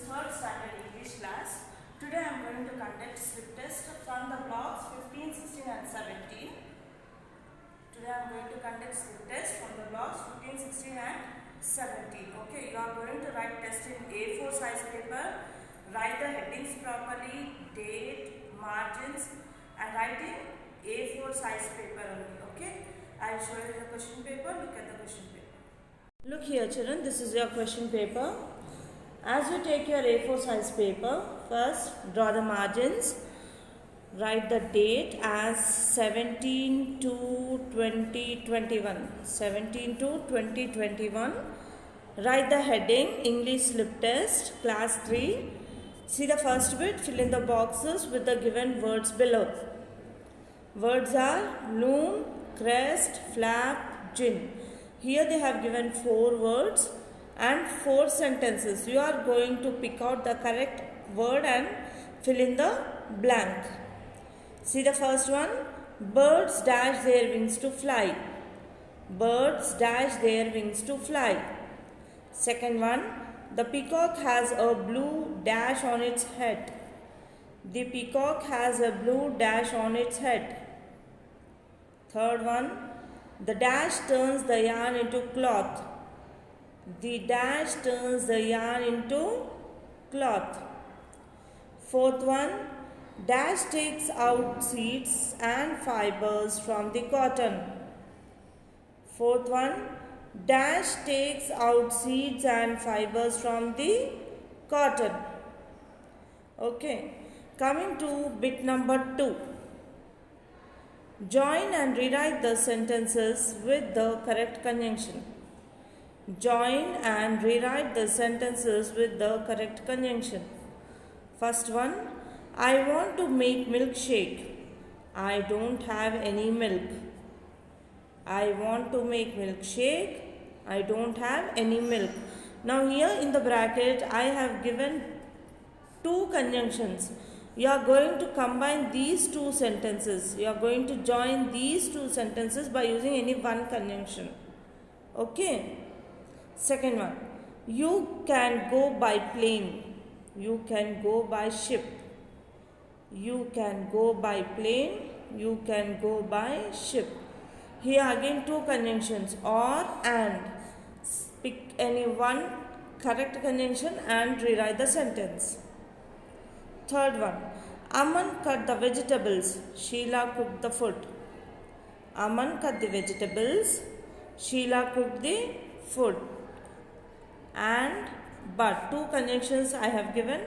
third standard English class. Today I am going to conduct slip test from the blocks 15, 16 and 17. Today I am going to conduct slip test from the blocks 15, 16 and 17. Okay, you are going to write test in A4 size paper, write the headings properly, date, margins and write in A4 size paper only. Okay, I will show you the question paper. Look at the question paper. Look here children, this is your question paper. As you take your A4 size paper, first draw the margins, write the date as 17 to 2021, 17 to 2021, write the heading English slip test class 3, see the first bit, fill in the boxes with the given words below. Words are loom, crest, flap, gin. Here they have given 4 words and 4 sentences. You are going to pick out the correct word and fill in the blank. See the first one, birds dash their wings to fly. Birds dash their wings to fly. Second one, the peacock has a blue dash on its head. The peacock has a blue dash on its head. Third one, the dash turns the yarn into cloth. The dash turns the yarn into cloth. Fourth one, dash takes out seeds and fibers from the cotton. Fourth one, dash takes out seeds and fibers from the cotton. Okay, coming to bit number 2. Join and rewrite the sentences with the correct conjunction. Join and rewrite the sentences with the correct conjunction. First one, I want to make milkshake. I don't have any milk. I want to make milkshake. I don't have any milk. Now here in the bracket I have given 2 conjunctions. You are going to combine these 2 sentences. You are going to join these 2 sentences by using any one conjunction. Okay. Second one, you can go by plane. You can go by ship. You can go by plane. You can go by ship. Here again 2 conjunctions, or and. Pick any one correct conjunction and rewrite the sentence. Third one, Aman cut the vegetables. Sheila cooked the food. Aman cut the vegetables. Sheila cooked the food. And but 2 conjunctions I have given.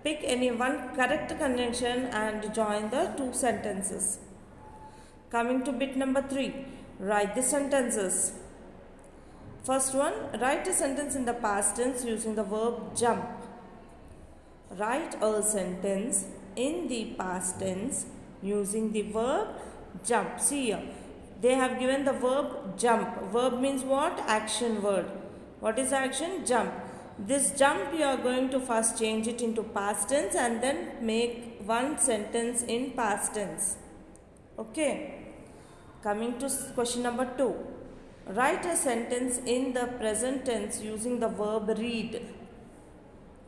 Pick any one correct conjunction and join the 2 sentences. Coming to bit number 3. Write the sentences. First one, write a sentence in the past tense using the verb jump. Write a sentence in the past tense using the verb jump. See here, they have given the verb jump. Verb means what? Action word. What is action? Jump. This jump you are going to first change it into past tense and then make one sentence in past tense. Okay. Coming to question number 2. Write a sentence in the present tense using the verb read.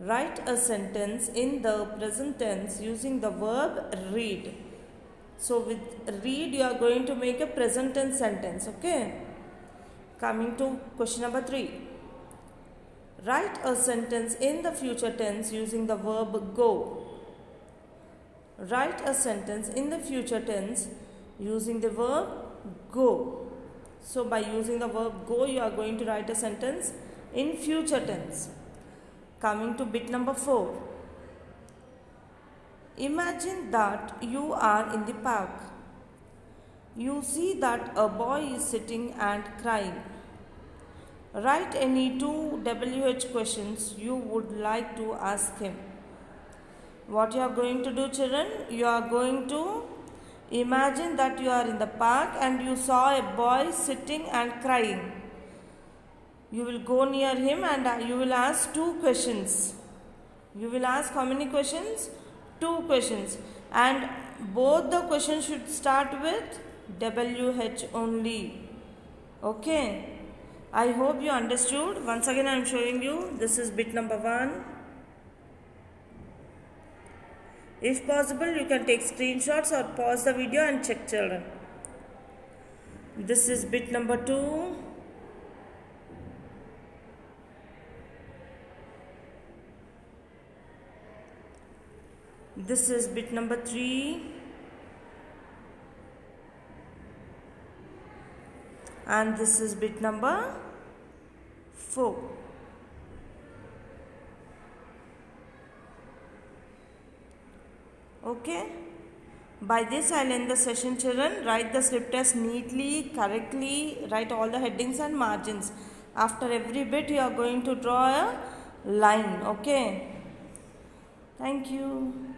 Write a sentence in the present tense using the verb read. So with read you are going to make a present tense sentence. Okay. Coming to question number 3. Write a sentence in the future tense using the verb go. Write a sentence in the future tense using the verb go. So by using the verb go, you are going to write a sentence in future tense. Coming to bit number 4. Imagine that you are in the park. You see that a boy is sitting and crying. Write any 2 WH questions you would like to ask him. What you are going to do, children? You are going to imagine that you are in the park and you saw a boy sitting and crying. You will go near him and you will ask 2 questions. You will ask how many questions? 2 questions. And both the questions should start with WH only. Okay. I hope you understood. Once again I am showing you. This is bit number 1. If possible, you can take screenshots or pause the video and check, children. This is bit number 2. This is bit number 3. And this is bit number 4. Okay. By this I'll end the session, children. Write the slip test neatly, correctly. Write all the headings and margins. After every bit you are going to draw a line. Okay. Thank you.